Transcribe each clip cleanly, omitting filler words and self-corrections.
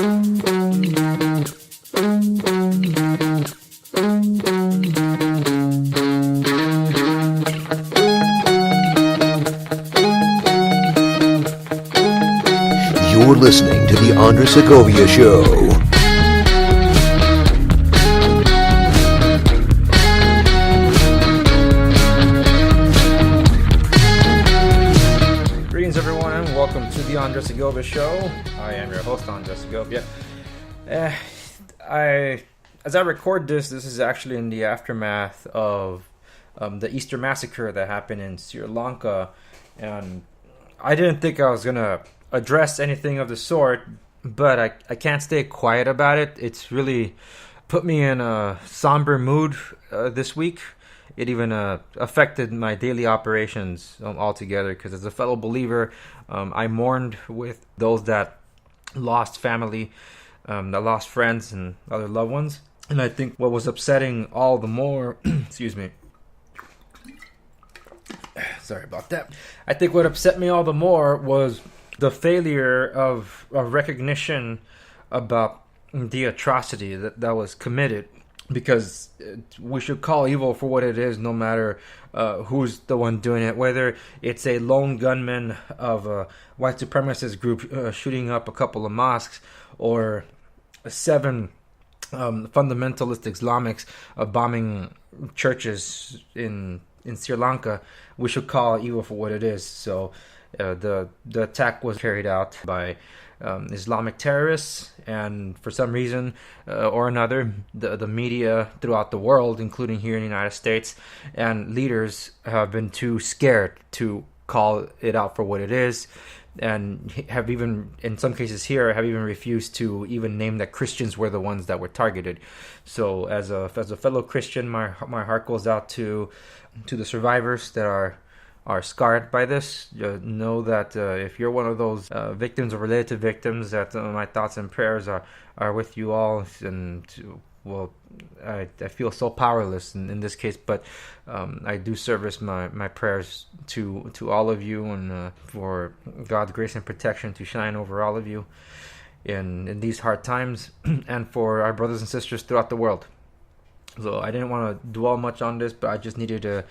You're listening to the Segovia Show. Greetings, everyone, and welcome to the Segovia Show. I am your host, Segovia. As I record this is actually in the aftermath of the Easter Massacre that happened in Sri Lanka, and I didn't think I was gonna address anything of the sort, but I can't stay quiet about it. It's really put me in a somber mood this week. It even affected my daily operations altogether, because as a fellow believer, I mourned with those that lost family, that lost friends and other loved ones. And I think what was upsetting all the more, excuse me, sorry about that. I think what upset me all the more was the failure of recognition about the atrocity that was committed, because we should call evil for what it is, no matter who's the one doing it, whether it's a lone gunman of a white supremacist group shooting up a couple of mosques, or 7 fundamentalist Islamics bombing churches in Sri Lanka. We should call evil for what it is. So the attack was carried out by Islamic terrorists, and for some reason or another, the media throughout the world, including here in the United States, and leaders have been too scared to call it out for what it is, and have even, in some cases here, have even refused to even name that Christians were the ones that were targeted. So as a fellow Christian, my heart goes out to the survivors that are scarred by this. Know that if you're one of those victims or related to victims, that my thoughts and prayers are with you all. And well, I feel so powerless in this case, but I do service my prayers to all of you, and for God's grace and protection to shine over all of you in these hard times, and for our brothers and sisters throughout the world. So I didn't want to dwell much on this, but I just needed to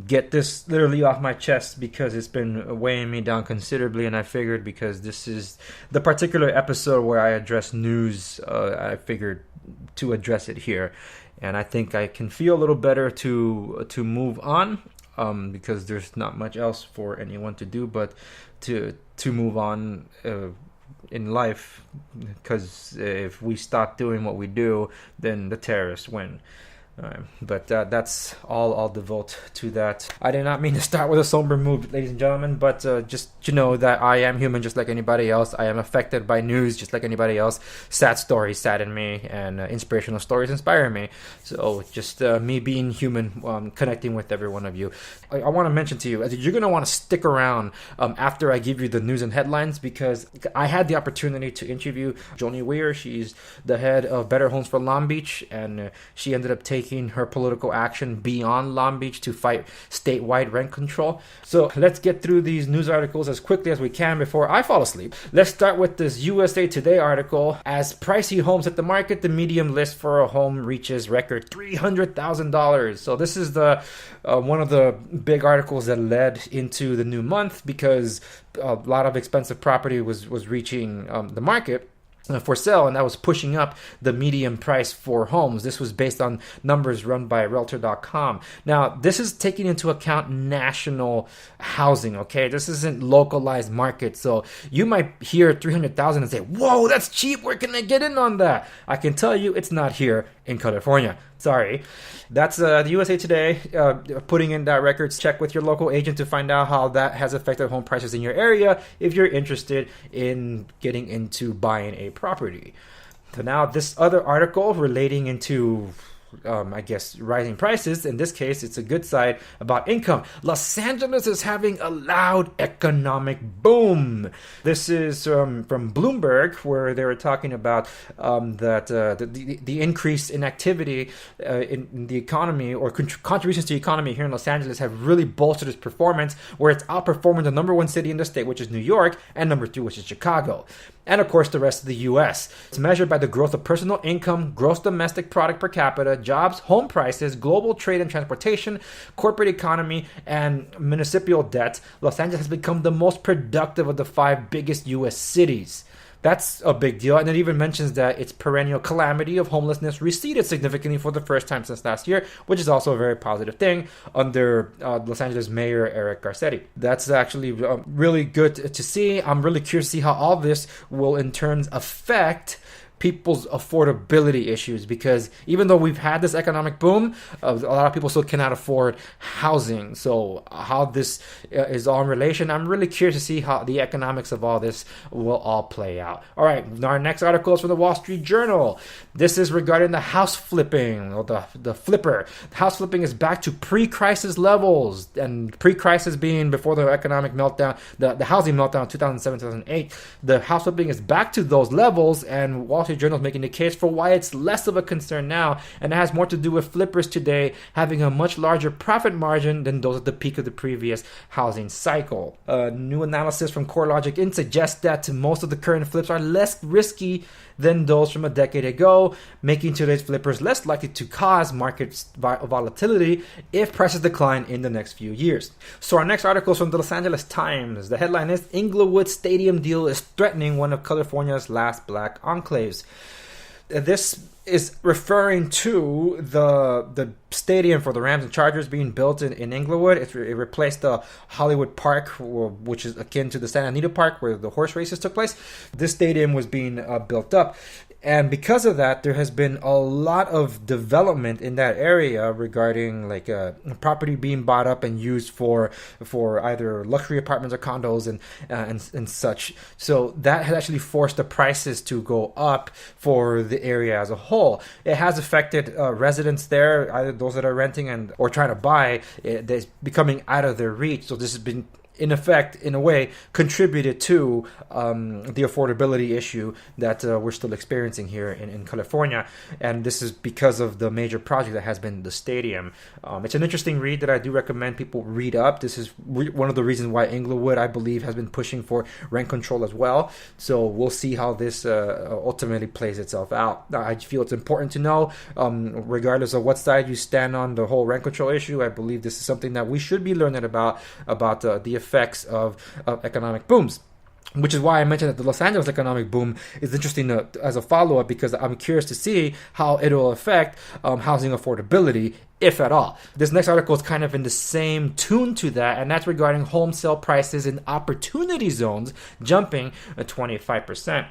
get this literally off my chest, because it's been weighing me down considerably. And I figured, because this is the particular episode where I address news, I figured to address it here. And I think I can feel a little better to move on, because there's not much else for anyone to do but to move on in life, because if we stop doing what we do, then the terrorists win. But that's all I'll devote to that. I did not mean to start with a somber mood, ladies and gentlemen, but just to know that I am human just like anybody else. I am affected by news just like anybody else. Sad stories sadden me, and inspirational stories inspire me. So just me being human, connecting with every one of you. I want to mention to you, you're going to want to stick around after I give you the news and headlines, because I had the opportunity to interview Joani Weir. She's the head of Better Homes for Long Beach, and she ended up taking her political action beyond Long Beach to fight statewide rent control. So let's get through these news articles as quickly as we can before I fall asleep. Let's start with this USA Today article. As pricey homes hit the market, the median list for a home reaches record $300,000. So this is the one of the big articles that led into the new month, because a lot of expensive property was reaching the market for sale, and that was pushing up the median price for homes. This was based on numbers run by Realtor.com. Now, this is taking into account national housing, okay? This isn't localized market. So you might hear 300,000 and say, whoa, that's cheap. Where can I get in on that? I can tell you it's not here in California. Sorry. That's the USA Today putting in that records. Check with your local agent to find out how that has affected home prices in your area if you're interested in getting into buying a property. So now this other article relating into I guess, rising prices. In this case, it's a good side about income. Los Angeles is having a loud economic boom. This is from Bloomberg, where they were talking about that the increase in activity in the economy, or contributions to the economy here in Los Angeles, have really bolstered its performance, where it's outperforming the number one city in the state, which is New York, and number two, which is Chicago. And of course, the rest of the U.S. It's measured by the growth of personal income, gross domestic product per capita, jobs, home prices, global trade and transportation, corporate economy, and municipal debt. Los Angeles has become the most productive of the 5 biggest U.S. cities. That's a big deal. And it even mentions that its perennial calamity of homelessness receded significantly for the first time since last year, which is also a very positive thing under Los Angeles Mayor Eric Garcetti. That's actually really good to see. I'm really curious to see how all this will in turn affect people's affordability issues, because even though we've had this economic boom, a lot of people still cannot afford housing. So how this is all in relation, I'm really curious to see how the economics of all this will all play out. All right, our next article is from the Wall Street Journal. This is regarding the house flipping, or the flipper. House flipping is back to pre-crisis levels, and pre-crisis being before the economic meltdown, the housing meltdown 2007-2008. The house flipping is back to those levels, and Wall Street Journal is making the case for why it's less of a concern now, and it has more to do with flippers today having a much larger profit margin than those at the peak of the previous housing cycle. A new analysis from CoreLogic Inc. suggests that most of the current flips are less risky than those from a decade ago, making today's flippers less likely to cause market volatility if prices decline in the next few years. So our next article is from the Los Angeles Times. The headline is, Inglewood Stadium deal is threatening one of California's last black enclaves. This is referring to the stadium for the Rams and Chargers being built in Inglewood. It replaced the Hollywood Park, which is akin to the Santa Anita Park where the horse races took place. This stadium was being built up. And because of that, there has been a lot of development in that area regarding like property being bought up and used for either luxury apartments or condos and such. So that has actually forced the prices to go up for the area as a whole. It has affected residents there, either those that are renting or trying to buy. That's becoming out of their reach. So this has been, in effect, in a way, contributed to the affordability issue that we're still experiencing here in California. And this is because of the major project that has been the stadium. It's an interesting read that I do recommend people read up. This is one of the reasons why Inglewood, I believe, has been pushing for rent control as well. So we'll see how this ultimately plays itself out. I feel it's important to know, regardless of what side you stand on the whole rent control issue, I believe this is something that we should be learning about the effects of economic booms. Which is why I mentioned that the Los Angeles economic boom is interesting as a follow-up, because I'm curious to see how it will affect housing affordability, if at all. This next article is kind of in the same tune to that, and that's regarding home sale prices in opportunity zones jumping 25%.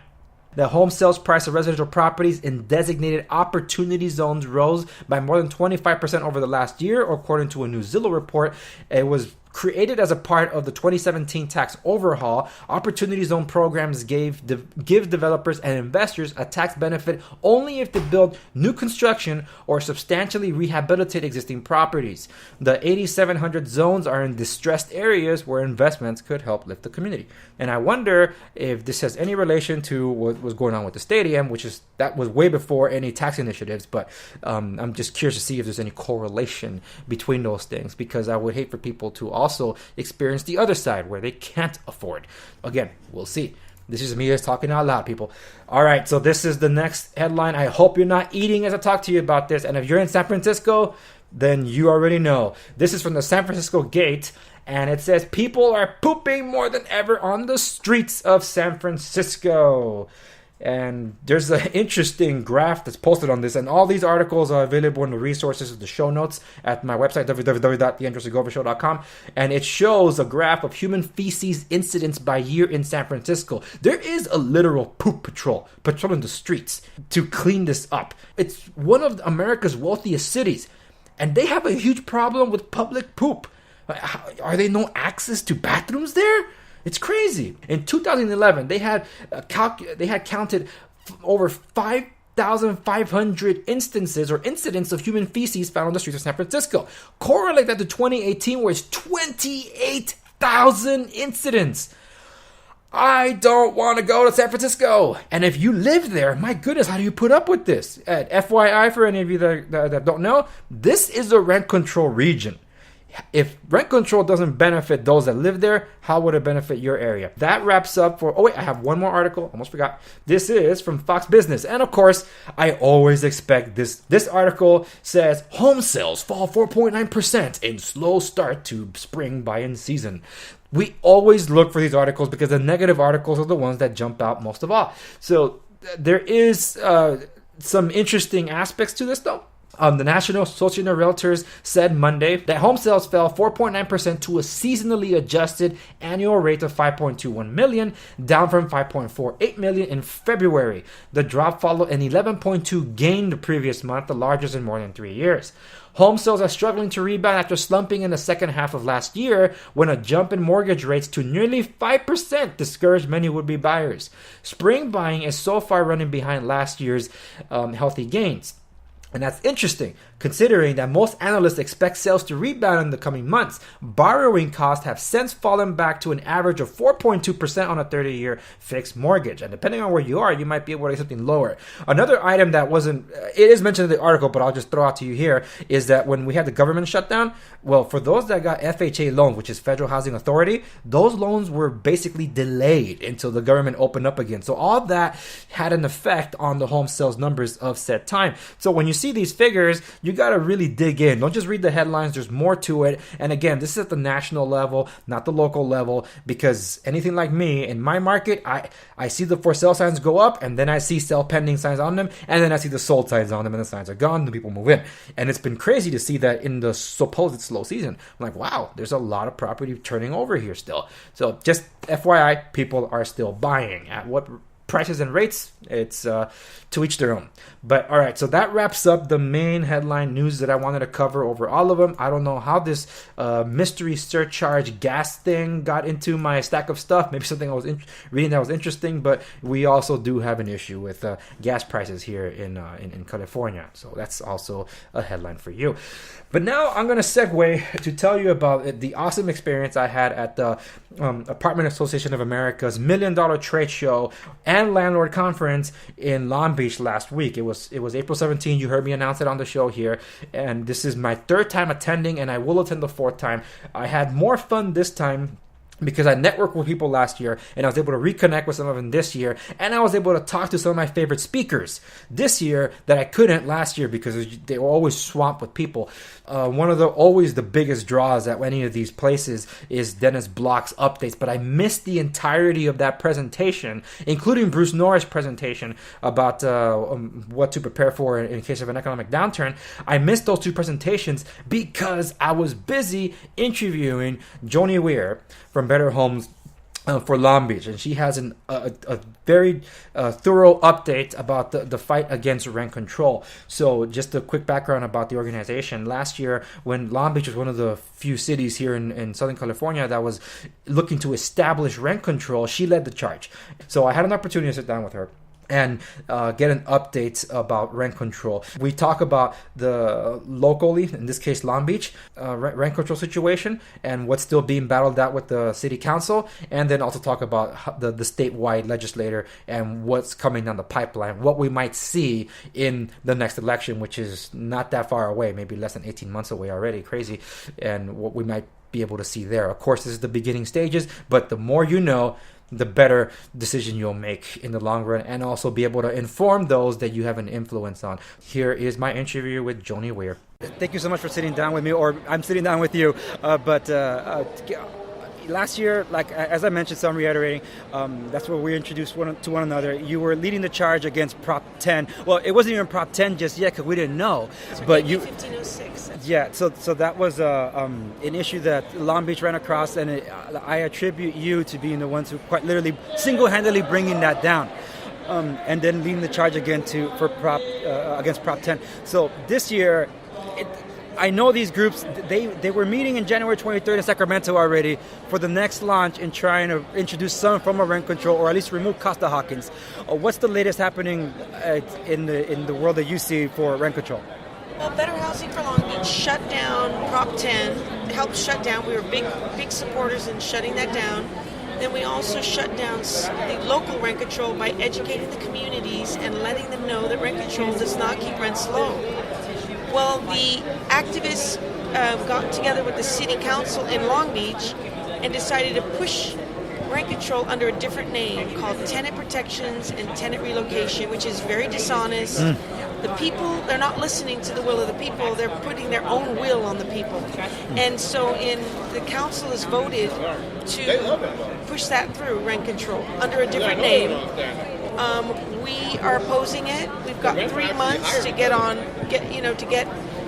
The home sales price of residential properties in designated opportunity zones rose by more than 25% over the last year, according to a new Zillow report. It was created as a part of the 2017 tax overhaul. Opportunity zone programs give developers and investors a tax benefit only if they build new construction or substantially rehabilitate existing properties. The 8,700 zones are in distressed areas where investments could help lift the community. And I wonder if this has any relation to what was going on with the stadium, that was way before any tax initiatives, but I'm just curious to see if there's any correlation between those things, because I would hate for people to also experience the other side where they can't afford. Again, we'll see. This is me just talking out loud, people. All right, so this is the next headline. I hope you're not eating as I talk to you about this. And if you're in San Francisco, then you already know. This is from the San Francisco Gate, and it says, people are pooping more than ever on the streets of San Francisco. And there's an interesting graph that's posted on this, and all these articles are available in the resources of the show notes at my website, www.theandrewsegovia.com, and it shows a graph of human feces incidents by year in San Francisco. There is a literal poop patrol patrolling the streets to clean this up. It's one of America's wealthiest cities, and they have a huge problem with public poop. Are there no access to bathrooms there? It's crazy. In 2011, they had counted over 5 5,500 instances or incidents of human feces found on the streets of San Francisco. Correlate that to 2018, where it's 28,000 incidents. I don't want to go to San Francisco. And if you live there, my goodness, how do you put up with this? FYI, for any of you that don't know, this is a rent control region. If rent control doesn't benefit those that live there, how would it benefit your area? That wraps up for... Oh, wait, I have one more article. Almost forgot. This is from Fox Business. And of course, I always expect this. This article says, home sales fall 4.9% in slow start to spring buying season. We always look for these articles because the negative articles are the ones that jump out most of all. So there is some interesting aspects to this, though. The National Association of Realtors said Monday that home sales fell 4.9% to a seasonally adjusted annual rate of 5.21 million, down from 5.48 million in February. The drop followed an 11.2 gain the previous month, the largest in more than 3 years. Home sales are struggling to rebound after slumping in the second half of last year when a jump in mortgage rates to nearly 5% discouraged many would-be buyers. Spring buying is so far running behind last year's healthy gains. And that's interesting, considering that most analysts expect sales to rebound in the coming months. Borrowing costs have since fallen back to an average of 4.2% on a 30-year fixed mortgage. And depending on where you are, you might be able to get something lower. Another item that wasn't, it is mentioned in the article, but I'll just throw out to you here, is that when we had the government shutdown, well, for those that got FHA loans, which is Federal Housing Authority, those loans were basically delayed until the government opened up again. So all that had an effect on the home sales numbers of said time. So when you see these figures, you got to really dig in. Don't just read the headlines. There's more to it. And again, this is at the national level, not the local level, because anything like me, in my market, I see the for sale signs go up, and then I see sell pending signs on them, and then I see the sold signs on them, and the signs are gone, the people move in. And it's been crazy to see that in the supposed slow season. I'm like, wow, there's a lot of property turning over here still. So just FYI, people are still buying. At what prices and rates, it's to each their own. But all right, so that wraps up the main headline news that I wanted to cover over all of them. I don't know how this mystery surcharge gas thing got into my stack of stuff. Maybe something I was reading that was interesting, but we also do have an issue with gas prices here in California. So that's also a headline for you. But now I'm going to segue to tell you about the awesome experience I had at the Apartment Association of America's $1 Million Trade Show and Landlord Conference in Long Beach last week. It was April 17. You heard me announce it on the show here. And this is my third time attending, and I will attend the fourth time. I had more fun this time because I networked with people last year, and I was able to reconnect with some of them this year, and I was able to talk to some of my favorite speakers this year that I couldn't last year because they were always swamped with people. One of always the biggest draws at any of these places is Dennis Block's updates, but I missed the entirety of that presentation, including Bruce Norris' presentation about what to prepare for in case of an economic downturn. I missed those two presentations because I was busy interviewing Joani Weir from Better Homes for Long Beach, and she has a very thorough update about the fight against rent control. So just a quick background about the organization. Last year, when Long Beach was one of the few cities here in Southern California that was looking to establish rent control, she led the charge. So I had an opportunity to sit down with her and get an update about rent control. We talk about the locally, in this case Long Beach, rent control situation and what's still being battled out with the city council, and then also talk about the statewide legislator and what's coming down the pipeline, what we might see in the next election, which is not that far away, maybe less than 18 months away already, crazy, and what we might be able to see there. Of course, this is the beginning stages, but the more you know, the better decision you'll make in the long run, and also be able to inform those that you have an influence on. Here is my interview with Joani Weir. Thank you so much for sitting down with me, or I'm sitting down with you. Last year, like as I mentioned, so I'm reiterating, that's where we introduced to one another. You were leading the charge against Prop 10. Well, it wasn't even Prop 10 just yet because we didn't know. But you, 1506. Yeah, so that was an issue that Long Beach ran across, and I attribute you to being the ones who quite literally single-handedly bringing that down. And then leading the charge again against Prop 10. So this year, I know these groups, they were meeting in January 23rd in Sacramento already for the next launch and trying to introduce some form of rent control or at least remove Costa-Hawkins. What's the latest happening in the world that you see for rent control? Well, Better Housing for Long Beach shut down Prop 10, helped shut down. We were big supporters in shutting that down. Then we also shut down the local rent control by educating the communities and letting them know that rent control does not keep rents low. Well, the activists got together with the city council in Long Beach and decided to push rent control under a different name called tenant protections and tenant relocation, which is very dishonest. The people, they're not listening to the will of the people, they're putting their own will on the people. And so the council has voted to push that through, rent control, under a different name. We are opposing it. We've got 3 months to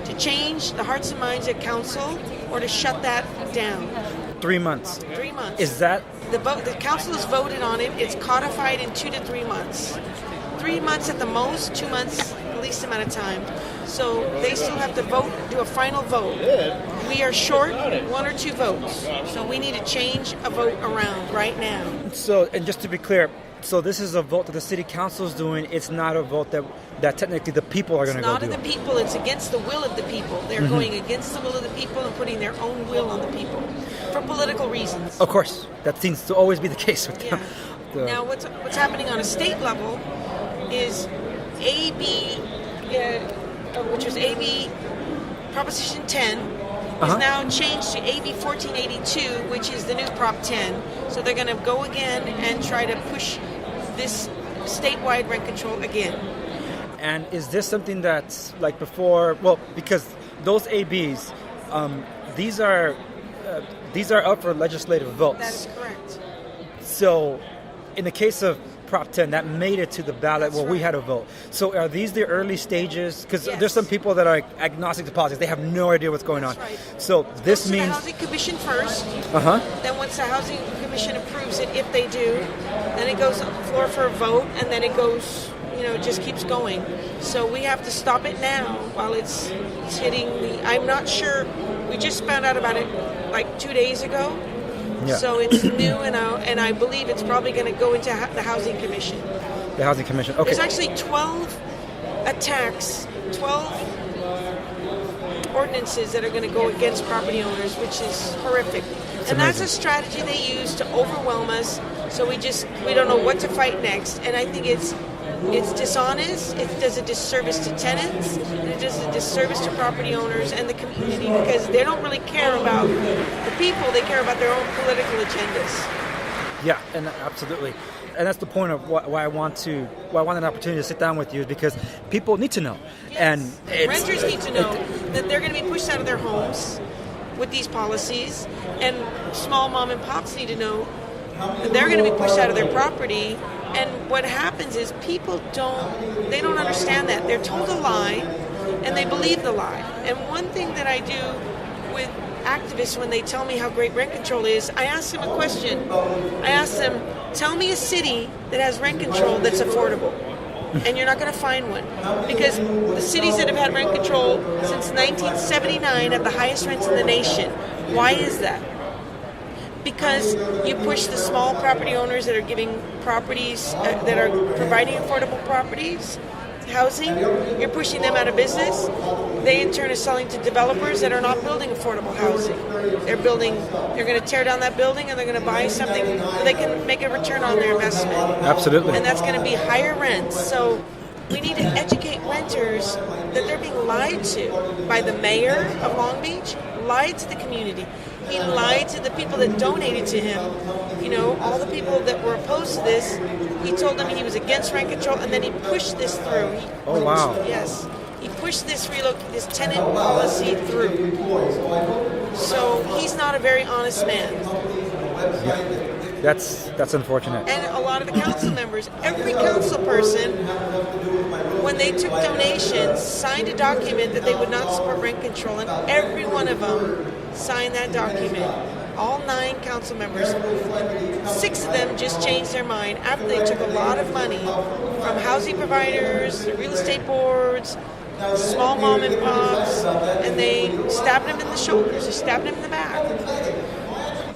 to change the hearts and minds at council or to shut that down. 3 months. 3 months. Is that the council has voted on it? It's codified in 2 to 3 months. 3 months at the most, 2 months the least amount of time. So they still have to vote, do a final vote. We are short 1 or 2 votes. So we need to change a vote around right now. So, and just to be clear, so this is a vote that the city council is doing. It's not a vote that technically the people are going to go do. It's not of the people. It's against the will of the people. They're going against the will of the people and putting their own will on the people for political reasons. Of course, that seems to always be the case with them. Now, what's happening on a state level is AB, which was AB Proposition 10, is now changed to AB 1482, which is the new Prop 10. So they're going to go again and try to push this statewide rent control again. And is this something that's like before? Well, because those ABs, these are up for legislative votes. That is correct. So, in the case of Prop 10, that made it to the ballot where we had a vote. So are these the early stages? Because there's some people that are agnostic to politics. They have no idea what's going on. Right. So this means... the Housing Commission first. Uh-huh. Then once the Housing Commission approves it, if they do, then it goes on the floor for a vote, and then it goes, it just keeps going. So we have to stop it now while it's hitting the... I'm not sure. We just found out about it like 2 days ago. Yeah. So it's new, and I believe it's probably going to go into the Housing Commission. The Housing Commission, okay. There's actually 12 attacks, 12 ordinances that are going to go against property owners, which is horrific. And that's a strategy they use to overwhelm us, so we don't know what to fight next. And I think it's dishonest, it does a disservice to tenants, and it does a disservice to property owners and the community because they don't really care about the people, they care about their own political agendas. Yeah, and absolutely. And that's the point of why I want an opportunity to sit down with you, is because people need to know. Yes. And renters need to know that they're going to be pushed out of their homes with these policies, and small mom and pops need to know that they're going to be pushed out of their property. And what happens is people don't understand that. They're told a lie, and they believe the lie. And one thing that I do with activists when they tell me how great rent control is, I ask them a question. I ask them, tell me a city that has rent control that's affordable. And you're not going to find one. Because the cities that have had rent control since 1979 have the highest rents in the nation. Why is that? Because you push the small property owners that are giving properties, that are providing affordable properties, housing, you're pushing them out of business. They in turn are selling to developers that are not building affordable housing. They're going to tear down that building and they're going to buy something so they can make a return on their investment. Absolutely. And that's going to be higher rents. So we need to educate renters that they're being lied to by the mayor of Long Beach, lied to the community. He lied to the people that donated to him. All the people that were opposed to this, he told them he was against rent control, and then he pushed this through. Wow. Yes. He pushed this tenant policy through. So he's not a very honest man. Yeah. That's unfortunate. And a lot of the council members, every council person, when they took donations, signed a document that they would not support rent control, and every one of them signed that document. All 9 council members. 6 of them just changed their mind after they took a lot of money from housing providers, real estate boards, small mom and pops, and they stabbed him in the shoulders, they stabbed him in the back.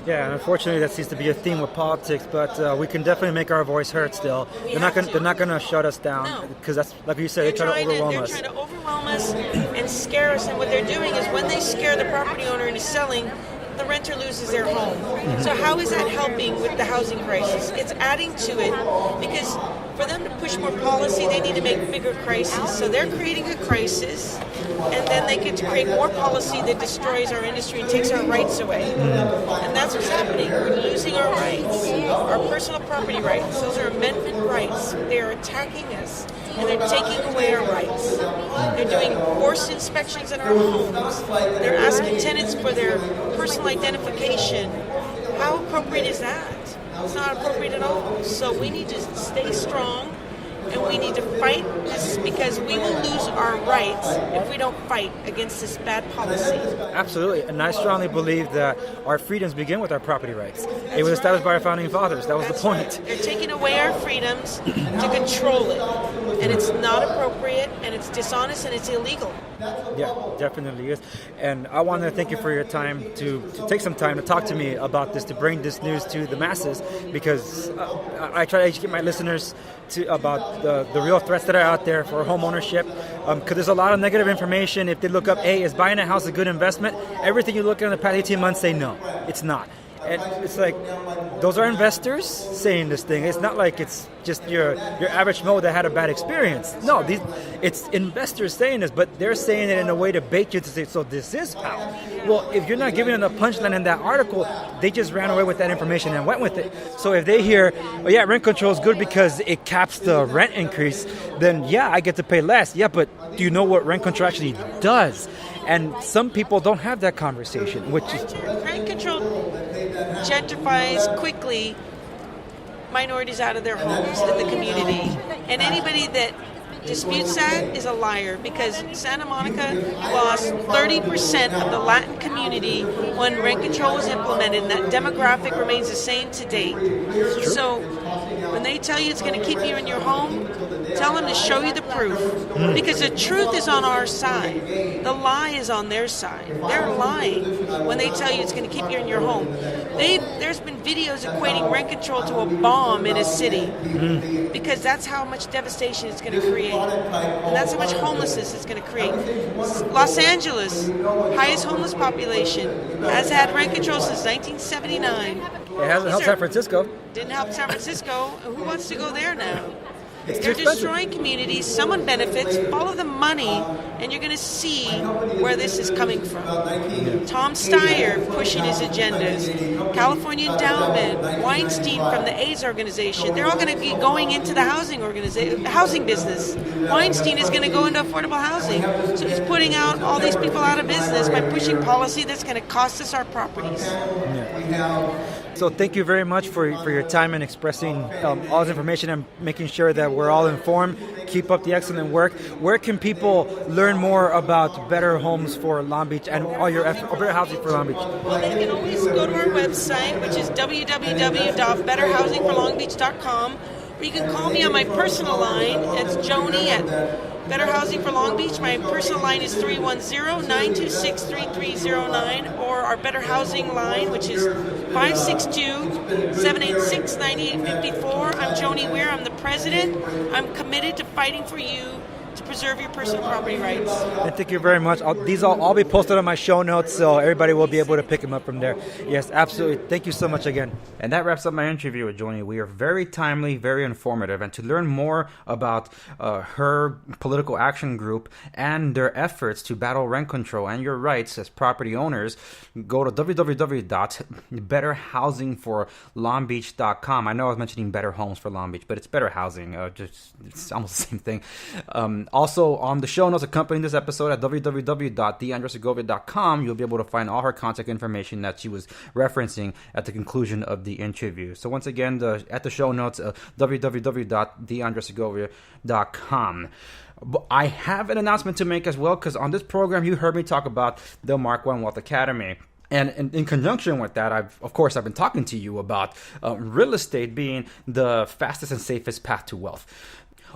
Yeah, and unfortunately, that seems to be a theme with politics. But we can definitely make our voice heard. Still, they're not going to shut us down because that's like you said. They're trying to overwhelm us. They're trying to overwhelm us and scare us. And what they're doing is when they scare the property owner into selling, the renter loses their home. So how is that helping with the housing crisis? It's adding to it because for them to push more policy, they need to make bigger crises. So they're creating a crisis, and then they get to create more policy that destroys our industry and takes our rights away. And that's what's happening. We're losing our rights, our personal property rights. Those are amendment rights. They're attacking us, and they're taking away our rights. They're doing forced inspections in our homes. They're asking tenants for their personal identification. How appropriate is that? It's not appropriate at all. So we need to stay strong, and we need to fight this because we will lose our rights if we don't fight against this bad policy. Absolutely, and I strongly believe that our freedoms begin with our property rights. It was established by our founding fathers. That was the point. Right. They're taking away our freedoms to control it, and it's not appropriate, and it's dishonest, and it's illegal. Yeah, definitely is. And I want to thank you for your time to take some time to talk to me about this, to bring this news to the masses, because I try to educate my listeners about the real threats that are out there for home ownership. Because there's a lot of negative information. If they look up, hey, is buying a house a good investment? Everything you look at in the past 18 months say no, it's not. And it's like, those are investors saying this thing. It's not like it's just your average Mo that had a bad experience. No, it's investors saying this, but they're saying it in a way to bait you to say, so this is how. Well, if you're not giving them the punchline in that article, they just ran away with that information and went with it. So if they hear, oh yeah, rent control is good because it caps the rent increase, then yeah, I get to pay less. Yeah, but do you know what rent control actually does? And some people don't have that conversation, which is... Rent control gentrifies quickly minorities out of their homes in the community. And anybody that disputes that is a liar, because Santa Monica lost 30% of the Latin community when rent control was implemented, and that demographic remains the same to date. So when they tell you it's going to keep you in your home, tell them to show you the proof, because the truth is on our side. The lie is on their side. They're lying when they tell you it's going to keep you in your home. There's been videos equating rent control to a bomb in a city, because that's how much devastation it's going to create, and that's how much homelessness it's going to create. Los Angeles, highest homeless population, has had rent control since 1979. It hasn't helped San Francisco. Didn't help San Francisco. Who wants to go there now? It's They're too expensive. destroying communities. Someone benefits. Follow the money, and you're going to see where this is coming from. Tom Steyer pushing his agendas. California Endowment, Weinstein from the AIDS organization. They're all going to be going into the housing business. Weinstein is going to go into affordable housing. So he's putting out all these people out of business by pushing policy that's going to cost us our properties. So thank you very much for your time and expressing all this information and making sure that we're all informed. Keep up the excellent work. Where can people learn more about Better Homes for Long Beach and all your efforts, or Better Housing for Long Beach? Well, they can always go to our website, which is www.betterhousingforlongbeach.com. Or you can call me on my personal line. It's Joani at Better Housing for Long Beach. My personal line is 310-926-3309, or our Better Housing line, which is 562-786-9854. I'm Joani Weir. I'm the president. I'm committed to fighting for you to preserve your personal property rights. And thank you very much. These will all be posted on my show notes, so everybody will be able to pick them up from there. Yes, absolutely. Thank you so much again. And that wraps up my interview with Joani Weir. Very timely, very informative. And to learn more about her political action group and their efforts to battle rent control and your rights as property owners, go to www.betterhousingforlongbeach.com. I know I was mentioning Better Homes for Long Beach, but it's Better Housing. It's almost the same thing. Also, on the show notes accompanying this episode at www.theandresegovia.com, you'll be able to find all her contact information that she was referencing at the conclusion of the interview. So once again, at the show notes, www.theandresegovia.com. I have an announcement to make as well, because on this program, you heard me talk about the Mark I Wealth Academy. And in conjunction with that, I've been talking to you about real estate being the fastest and safest path to wealth.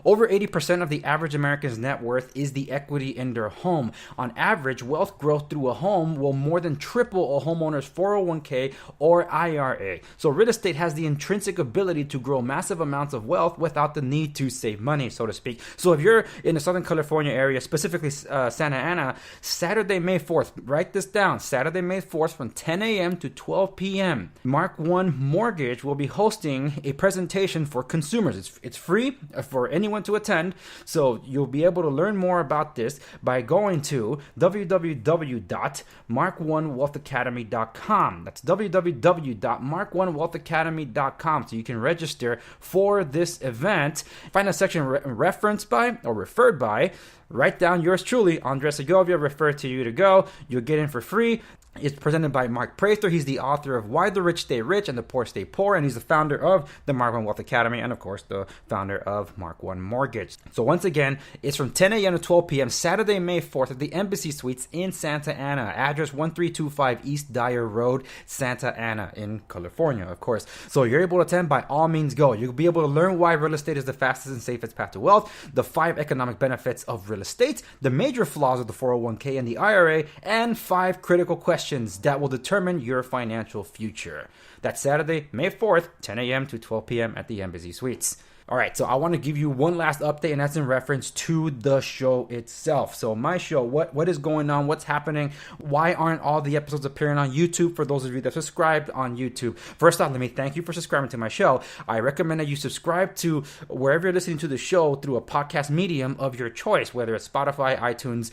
Over 80% of the average American's net worth is the equity in their home. On average, wealth growth through a home will more than triple a homeowner's 401k or IRA. So real estate has the intrinsic ability to grow massive amounts of wealth without the need to save money, so to speak. So if you're in the Southern California area, specifically Santa Ana, Saturday, May 4th, write this down, Saturday, May 4th from 10 a.m. to 12 p.m. Mark 1 Mortgage will be hosting a presentation for consumers. It's free for anyone to attend, so you'll be able to learn more about this by going to www.mark1wealthacademy.com. That's www.mark1wealthacademy.com, so you can register for this event. Find a section referenced by or referred by. Write down yours truly, Andres Segovia, referred to you to go. You'll get in for free. It's presented by Mark Prather. He's the author of Why the Rich Stay Rich and the Poor Stay Poor, and he's the founder of the Mark 1 Wealth Academy and, of course, the founder of Mark 1 Mortgage. So once again, it's from 10 a.m. to 12 p.m. Saturday, May 4th at the Embassy Suites in Santa Ana. Address 1325 East Dyer Road, Santa Ana in California, of course. So you're able to attend, by all means go. You'll be able to learn why real estate is the fastest and safest path to wealth, the 5 economic benefits of real estate, the major flaws of the 401k and the IRA, and 5 critical questions that will determine your financial future. That's Saturday, May 4th, 10 a.m. to 12 p.m. at the Embassy Suites. All right, so I want to give you one last update, and that's in reference to the show itself. So my show, what is going on? What's happening? Why aren't all the episodes appearing on YouTube for those of you that subscribed on YouTube? First off, let me thank you for subscribing to my show. I recommend that you subscribe to wherever you're listening to the show through a podcast medium of your choice, whether it's Spotify, iTunes,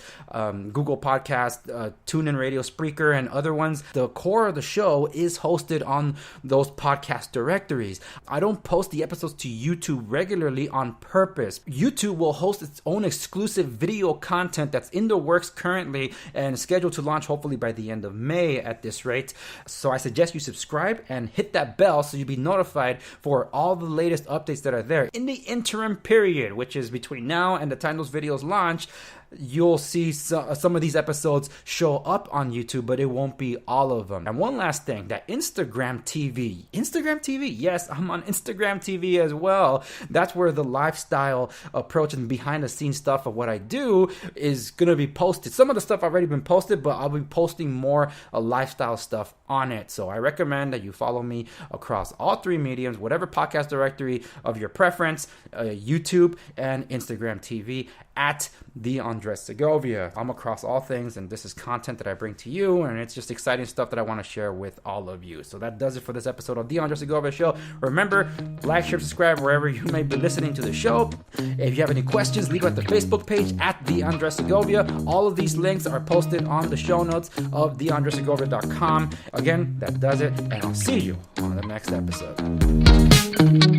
Google Podcast, TuneIn Radio, Spreaker, and other ones. The core of the show is hosted on those podcast directories. I don't post the episodes to YouTube regularly on purpose. YouTube will host its own exclusive video content that's in the works currently and scheduled to launch hopefully by the end of May at this rate. So I suggest you subscribe and hit that bell so you'll be notified for all the latest updates that are there. In the interim period, which is between now and the time those videos launch, you'll see some of these episodes show up on YouTube, but it won't be all of them. And one last thing, that Instagram TV, yes, I'm on Instagram TV as well. That's where the lifestyle approach and behind the scenes stuff of what I do is going to be posted. Some of the stuff already been posted, but I'll be posting more lifestyle stuff on it. So I recommend that you follow me across all 3 mediums, whatever podcast directory of your preference, YouTube and Instagram TV at the Andres Segovia. I'm across all things, and this is content that I bring to you, and it's just exciting stuff that I want to share with all of you. So that does it for this episode of the Andres Segovia Show. Remember, like, share, subscribe wherever you may be listening to the show. If you have any questions, leave it at the Facebook page at the Andres Segovia. All of these links are posted on the show notes of theandressegovia.com. Again, that does it, and I'll see you on the next episode.